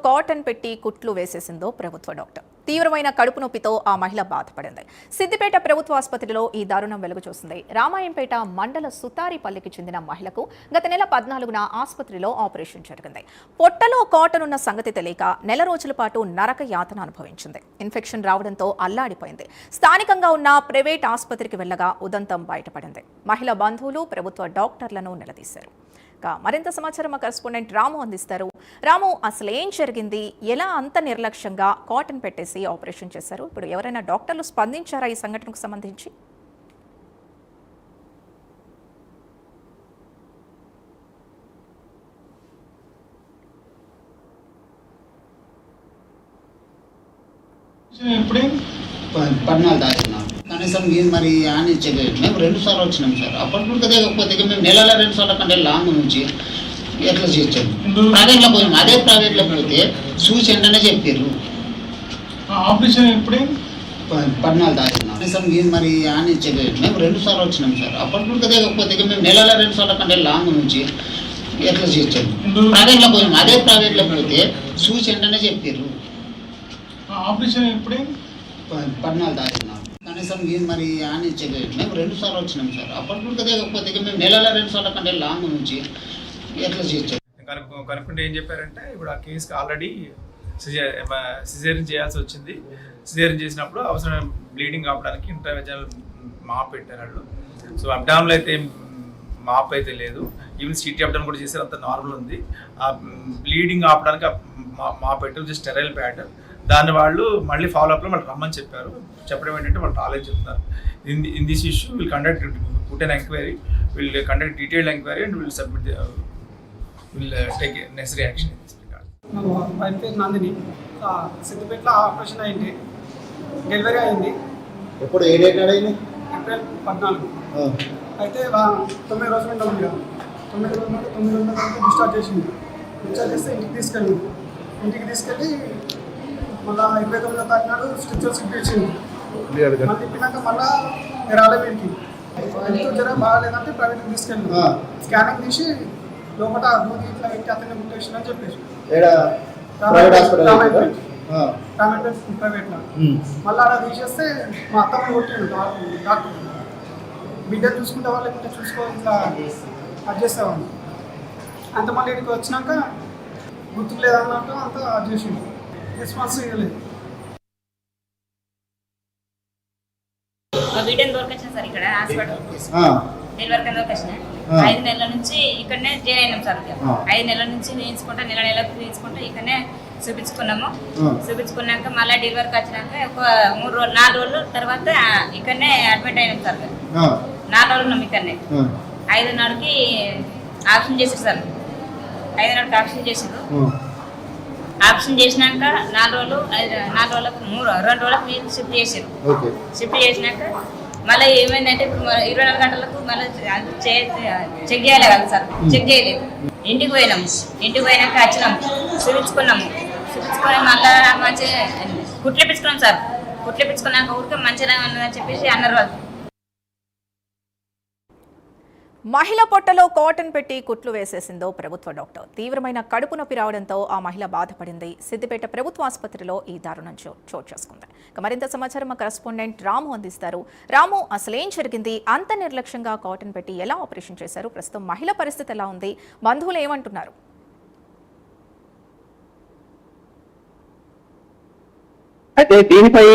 Cotton పెట్టి కుట్లు వేసేసిందో ప్రభుత్వ డాక్టర్. తీవ్రమైన కడుపు నొప్పితో ఆ మహిళ బాధపడింది. సిద్దిపేట ప్రభుత్వ ఆసుపత్రిలో ఈ దారుణం వెలుగు చూసింది. రామాయంపేట మండల సుతారిపల్లికి చెందిన మహిళకు గత నెల 14న ఆసుపత్రిలో ఆపరేషన్ జరిగింది. పొట్టలో కాటన్ ఉన్న సంగతి తెలియక నెల రోజుల పాటు నరక యాతన అనుభవించింది. ఇన్ఫెక్షన్ రావడంతో అల్లాడిపోయింది. స్థానికంగా ఉన్న ప్రైవేట్ ఆసుపత్రికి వెళ్లగా ఉదంతం బయటపడింది. మహిళ బంధువులు ప్రభుత్వ డాక్టర్లను నిలదీశారు. మరింత సమాచారం మా కరెస్పాండెంట్ రాము అందిస్తారు. రాము, అసలు ఏం జరిగింది? ఎలా అంత నిర్లక్ష్యంగా కాటన్ పెట్టేసి ఆపరేషన్ చేశారు? ఇప్పుడు ఎవరైనా డాక్టర్లు స్పందించారా ఈ సంఘటనకు సంబంధించి? ఇప్పుడు 14 తారీఖున కనీసం మరి అని చెప్పేది మేము 2 సార్లు వచ్చినాం సార్. అప్పటికి లేకపోతే మేము నెలలో 2 సార్ల కంటే లాంగ్ నుంచి ఎట్లా చేయించాము. ప్రైవేట్లో పోయాము. అదే ప్రైవేట్లో పెడితే చూసి వెంటనే చెప్పారు ఆపరేషన్ ఎప్పుడే 14 తారీఖున కనీసం మరి అని చెప్పేది మేము 2 సార్లు వచ్చినాం సార్. అప్పటికి లేకపోతే మేము నెలలో 2 సార్ల కంటే లాంగ్ నుంచి ఎట్లా చేయించాము. ప్రైవేట్లో పోయాము. అదే ప్రైవేట్లో పెడితే చూసి వెంటనే చెప్పారు ఆపరేషన్ ఎప్పుడే 14 తారీఖున కనీసం మరి అని చెప్పేది మేము 2 సార్లు వచ్చినాం సార్. అప్పటికి లేకపోతే మేము నెలలో 2 సార్ల కంటే లాంగ్ నుంచి ఎట్లా చేయించాము. కనుక్కుంటే ఏం చెప్పారంటే ఇప్పుడు ఆ కేసుకి ఆల్రెడీ సిజేరియన్ చేయాల్సి వచ్చింది. సిజేరియన్ చేసినప్పుడు అవసరం బ్లీడింగ్ ఆపడానికి ఇంటర్వెన్షనల్ మాప్ పెట్టారు వాళ్ళు. సో అబ్డామినల్ అయితే మాప్ అయితే లేదు. ఈవెన్ సిటీ అబ్డామినల్ కూడా చేశారు, అంత నార్మల్ ఉంది. ఆ బ్లీడింగ్ ఆపడానికి మాప్ పెట్టారు, జస్ట్ స్టెరైల్ ప్యాడ్. దాన్ని వాళ్ళు మళ్ళీ ఫాలోఅప్లో మళ్ళీ రమ్మని చెప్పారు. చెప్పడం ఏంటంటే వాళ్ళు రాలేదు చెప్తున్నారు. In this issue will conduct put an enquiry, will conduct detailed enquiry and will submit will take necessary action. Wife పేరు నందిని. సిద్దిపేటలో ఆపరేషన్ అయింది, డెలివరీ అయింది. ఎప్పుడు ఏ డేట్ అయింది? ఏప్రిల్ 14. అయితే 9 రోజులు ఉండాలి కదా. 9 రోజుల తర్వాత డిశ్చార్జ్ చేసింది. డిశ్చార్జ్ చేస్తే ఇంటికి తీసుకెళ్ళి మళ్ళీ 29వ తారీఖు నాడు స్టిచ్చెస్ ఇప్పించింది. మళ్ళీ తిప్పినాక మళ్ళీ రాలేమీడికి ఎందుకు జ్వరం బాగాలేదంటే ప్రైవేట్కి తీసుకెళ్ళి స్కానింగ్ తీసి లోపల దూది ఇట్లా పెట్టి అతన్ని ముట్టేసిన అని చెప్పేసి ప్రైవేట్లో మళ్ళీ అలా తీసేస్తే మా అత్తమ్మ కొట్టిండు డాక్టర్. బిడ్డ చూసుకుంటే వాళ్ళు లేకుంటే చూసుకో ఇట్లా అది చేసేవాళ్ళు. అంత మళ్ళీ ఇక్కడికి వచ్చినాక గుర్తుకు లేదన్నట్టు అంతా అది చేసిండు. రెస్పాన్స్ ఇవ్వలేదు. వీడియోని దొరకొచ్చాను సార్ ఇక్కడ హాస్పిటల్ డెలివరీ కింద దొరకొచ్చిన. 5 నెలల నుంచి ఇక్కడనే జాయిన్ అయినాం సార్. 5 నెలల నుంచి వేయించుకుంటా నెలకు వేయించుకుంటా ఇక్కడనే చూపించుకున్నాము. చూపించుకున్నాక మళ్ళీ డెలివరీకి వచ్చినాక ఒక 4 రోజులు తర్వాత ఇక్కడనే అడ్మిట్ అయినాం సార్. 4 రోజులు ఉన్నాం ఇక్కడనే. 5వ నాడుకి ఆప్షన్ చేశారు సార్. 5వ నాడుకి ఆప్షన్ చేశారు. ఆప్షన్ చేసినాక 4 రోజులకు 2 రోజులకు మీరు షిఫ్ట్ చేశారు. షిఫ్ట్ చేసినాక మళ్ళీ ఏమైందంటే ఇప్పుడు 24 గంటలకు మళ్ళీ చెక్ చేయాలి కదా సార్. చెక్ చేయలేదు. ఇంటికి పోయినాము. ఇంటికి పోయినాక వచ్చినాము, చూపించుకున్నాము. చూపించుకొని మళ్ళీ మంచిగా కుట్లు ఇప్పించుకున్నాం సార్. కుట్లు ఇప్పించుకున్నాక ఊరికే మంచిగా ఉన్నదని చెప్పేసి అన్నారు వాళ్ళు. మహిళ పొట్టలో కాటన్ పెట్టి కుట్లు వేసేసిందో ప్రభుత్వ డాక్టర్. తీవ్రమైన కడుపు నొప్పి రావడంతో ఆ మహిళ బాధపడింది. సిద్దిపేట ప్రభుత్వ ఆసుపత్రిలో ఈ దారుణం చోటు చేసుకుంది. మరింత సమాచారం మా కరెస్పాండెంట్ రాము అందిస్తారు. రాము, అసలేం జరిగింది? అంత నిర్లక్ష్యంగా కాటన్ పెట్టి ఎలా ఆపరేషన్ చేశారు? ప్రస్తుతం మహిళ పరిస్థితి ఎలా ఉంది? బంధువులు ఏమంటున్నారు? అయితే దీనిపై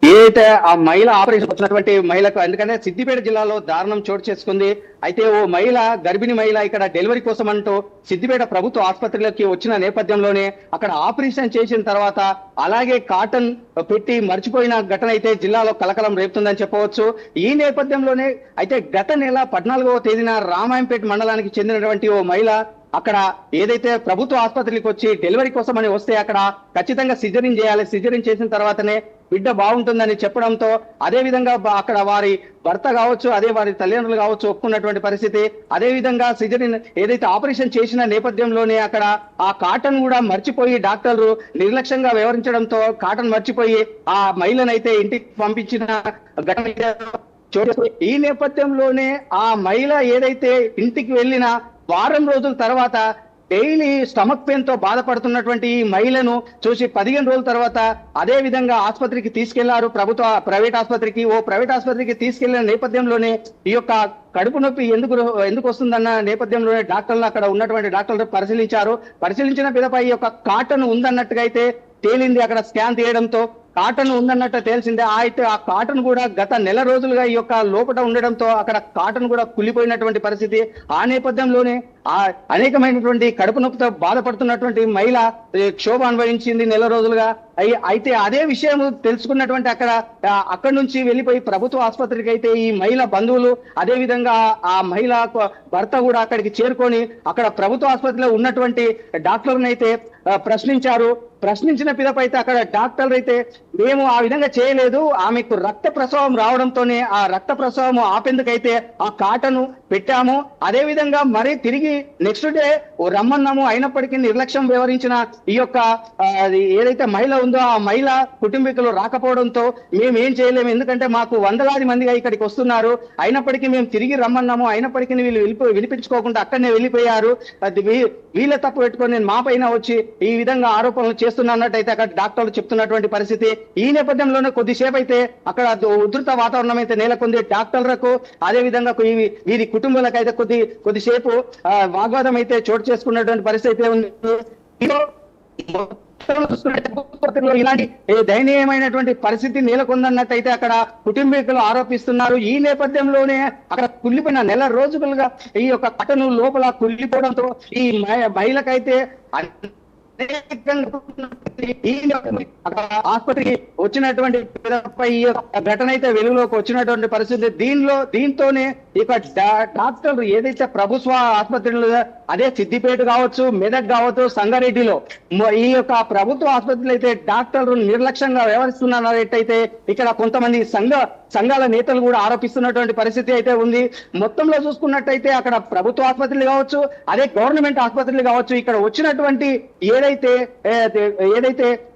ఏదైతే ఆ మహిళ ఆపరేషన్ వచ్చినటువంటి మహిళకు, ఎందుకంటే సిద్దిపేట జిల్లాలో దారుణం చోటు చేసుకుంది. అయితే ఓ మహిళ, గర్భిణీ మహిళ ఇక్కడ డెలివరీ కోసం అంటూ సిద్దిపేట ప్రభుత్వ ఆసుపత్రిలోకి వచ్చిన నేపథ్యంలోనే అక్కడ ఆపరేషన్ చేసిన తర్వాత అలాగే కాటన్ పెట్టి మర్చిపోయిన ఘటన అయితే జిల్లాలో కలకలం రేపుతుందని చెప్పవచ్చు. ఈ నేపథ్యంలోనే అయితే గత నెల 14వ తేదీన రామాయంపేట మండలానికి చెందినటువంటి ఓ మహిళ అక్కడ ఏదైతే ప్రభుత్వ ఆసుపత్రికి వచ్చి డెలివరీ కోసం అని వస్తే అక్కడ ఖచ్చితంగా సిజరీన్ చేయాలి, సిజరీన్ చేసిన తర్వాతనే బిడ్డ బాగుంటుందని చెప్పడంతో అదే విధంగా అక్కడ వారి భర్త కావచ్చు, అదే వారి తల్లిదండ్రులు కావచ్చు ఒప్పుకున్నటువంటి పరిస్థితి. అదే విధంగా సిజరీన్ ఏదైతే ఆపరేషన్ చేసిన నేపథ్యంలోనే అక్కడ ఆ కాటన్ కూడా మర్చిపోయి డాక్టర్లు నిర్లక్ష్యంగా వ్యవహరించడంతో కాటన్ మర్చిపోయి ఆ మహిళనైతే ఇంటికి పంపించిన ఘటన చోటు. ఈ నేపథ్యంలోనే ఆ మహిళ ఏదైతే ఇంటికి వెళ్ళిన వారం రోజుల తర్వాత డైలీ స్టమక్ పెయిన్ తో బాధపడుతున్నటువంటి ఈ మహిళను చూసి 15 రోజుల తర్వాత అదే విధంగా ఆసుపత్రికి తీసుకెళ్లారు. ప్రైవేట్ ఆసుపత్రికి తీసుకెళ్లిన నేపథ్యంలోనే ఈ యొక్క కడుపు నొప్పి ఎందుకు వస్తుందన్న నేపథ్యంలోనే డాక్టర్లు అక్కడ ఉన్నటువంటి డాక్టర్లు పరిశీలించిన పిదపై ఈ యొక్క కాటన్ ఉందన్నట్టుగా అయితే తేలింది. అక్కడ స్కాన్ తీయడంతో కాటన్ ఉందన్నట్టు తెలిసిందే. అయితే ఆ కాటన్ కూడా గత నెల రోజులుగా ఈ యొక్క లోపల ఉండడంతో అక్కడ కాటన్ కూడా కుళ్ళిపోయినటువంటి పరిస్థితి. ఆ నేపథ్యంలోనే అనేకమైనటువంటి కడుపు నొప్పితో బాధపడుతున్నటువంటి మహిళ క్షోభ అనుభవించింది నెల రోజులుగా. అయితే అదే విషయం తెలుసుకున్నటువంటి అక్కడి నుంచి వెళ్ళిపోయి ప్రభుత్వ ఆసుపత్రికి అయితే ఈ మహిళ బంధువులు అదే విధంగా ఆ మహిళ భర్త కూడా అక్కడికి చేరుకొని అక్కడ ప్రభుత్వ ఆసుపత్రిలో ఉన్నటువంటి డాక్టర్లను అయితే ప్రశ్నించిన పిదప అయితే అక్కడ డాక్టర్లు అయితే మేము ఆ విధంగా చేయలేదు, ఆమెకు రక్త ప్రసవం రావడంతోనే ఆ రక్త ప్రసవం ఆపేందుకైతే ఆ కాటను పెట్టాము, అదే విధంగా మరి తిరిగి నెక్స్ట్ డే రమ్మన్నాము. అయినప్పటికీ నిర్లక్ష్యం వ్యవహరించిన ఈ యొక్క ఏదైతే మహిళ ఉందో ఆ మహిళ కుటుంబీకులు రాకపోవడంతో మేము ఏం చేయలేము, ఎందుకంటే మాకు వందలాది మందిగా ఇక్కడికి వస్తున్నారు, అయినప్పటికీ మేము తిరిగి రమ్మన్నాము, అయినప్పటికీ వీళ్ళు వినిపించుకోకుండా అక్కడనే వెళ్ళిపోయారు, వీళ్ళ తప్పు పెట్టుకొని నేను మా పైన వచ్చి ఈ విధంగా ఆరోపణలు చేస్తున్నట్టయితే అక్కడ డాక్టర్లు చెప్తున్నటువంటి పరిస్థితి. ఈ నేపథ్యంలోనే కొద్దిసేపు అయితే అక్కడ ఉధృత వాతావరణం అయితే నెలకొంది. డాక్టర్లకు అదే విధంగా వీరి కుటుంబాలకు అయితే కొద్దిసేపు వాగ్వాదం అయితే చోటు చేసుకున్నటువంటి పరిస్థితి ఉంది. ఇలాంటి దయనీయమైనటువంటి పరిస్థితి నెలకొందన్నట్టయితే అక్కడ కుటుంబీకులు ఆరోపిస్తున్నారు. ఈ నేపథ్యంలోనే అక్కడ కుళ్ళిపోయిన నెల రోజులుగా ఈ యొక్క కటను లోపల కుళ్ళిపోవడంతో ఈ మహిళకైతే ఆసుపత్రికి వచ్చినటువంటి ఈ ఘటన అయితే వెలుగులోకి వచ్చినటువంటి పరిస్థితి. దీంతోనే ఇక డాక్టర్లు ఏదైతే ప్రభుత్వ ఆసుపత్రులు అదే సిద్దిపేట కావచ్చు, మెదక్ కావచ్చు, సంగారెడ్డిలో ఈ యొక్క ప్రభుత్వ ఆసుపత్రులు అయితే డాక్టర్లు నిర్లక్ష్యంగా వ్యవహరిస్తున్నారైతే ఇక్కడ కొంతమంది సంఘాల నేతలు కూడా ఆరోపిస్తున్నటువంటి పరిస్థితి అయితే ఉంది. మొత్తంలో చూసుకున్నట్టయితే అక్కడ ప్రభుత్వ ఆసుపత్రులు కావచ్చు, అదే గవర్నమెంట్ ఆసుపత్రులు కావచ్చు, ఇక్కడ వచ్చినటువంటి ఏదైతే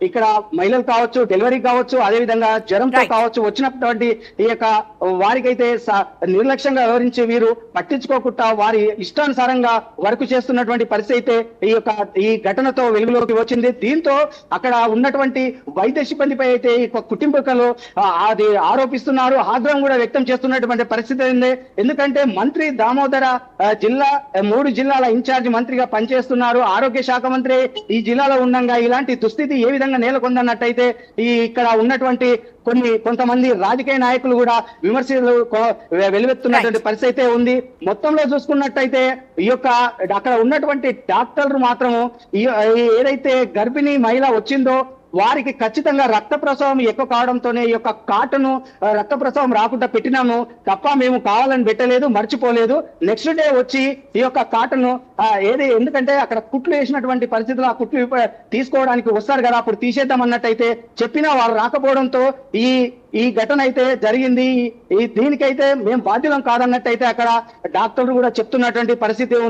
ఇక్కడ మహిళలు కావచ్చు, డెలివరీ కావచ్చు, అదే విధంగా జ్వరంతో కావచ్చు వచ్చినటువంటి ఈ యొక్క వారికైతే నిర్లక్ష్యంగా వ్యవహరించి వీరు పట్టించుకోకుండా వారి ఇష్టానుసారంగా వర్క్ చేస్తున్నటువంటి పరిస్థితి అయితే ఈ ఘటనతో వెలుగులోకి వచ్చింది. దీంతో అక్కడ ఉన్నటువంటి వైద్య సిబ్బందిపై అయితే ఈ కుటుంబీకులు అది ఆరోపిస్తున్నారు, ఆగ్రహం కూడా వ్యక్తం చేస్తున్నటువంటి పరిస్థితి ఉంది. ఎందుకంటే మంత్రి దామోదర 3 జిల్లాల ఇన్ఛార్జ్ మంత్రిగా పనిచేస్తున్నారు, ఆరోగ్య శాఖ మంత్రి ఈ జిల్లాలో ఉండగా ఇలాంటి దుస్థితి ఏ విధంగా నెలకొందన్నట్టయితే ఇక్కడ ఉన్నటువంటి కొంతమంది రాజకీయ నాయకులు కూడా విమర్శలు వెలువెత్తున్నటువంటి పరిస్థితి అయితే ఉంది. మొత్తంలో చూసుకున్నట్టయితే ఈ యొక్క అక్కడ ఉన్నటువంటి డాక్టర్లు మాత్రము ఏదైతే గర్భిణీ మహిళ వచ్చిందో వారికి ఖచ్చితంగా రక్త ప్రసవం ఎక్కువ కావడంతోనే ఈ యొక్క కాటను రక్త ప్రసవం రాకుండా పెట్టినాము తప్ప మేము కావాలని పెట్టలేదు, మర్చిపోలేదు. నెక్స్ట్ డే వచ్చి ఈ యొక్క కాటను ఎందుకంటే అక్కడ కుట్లు వేసినటువంటి పరిస్థితుల్లో ఆ కుట్లు తీసుకోవడానికి వస్తారు కదా, అప్పుడు తీసేద్దాం అన్నట్టయితే చెప్పినా వాళ్ళు రాకపోవడంతో ఈ ఘటన అయితే జరిగింది. దీనికైతే మేము బాధ్యులం కాదన్నట్టయితే అక్కడ డాక్టర్లు కూడా చెప్తున్నటువంటి పరిస్థితి ఉంది.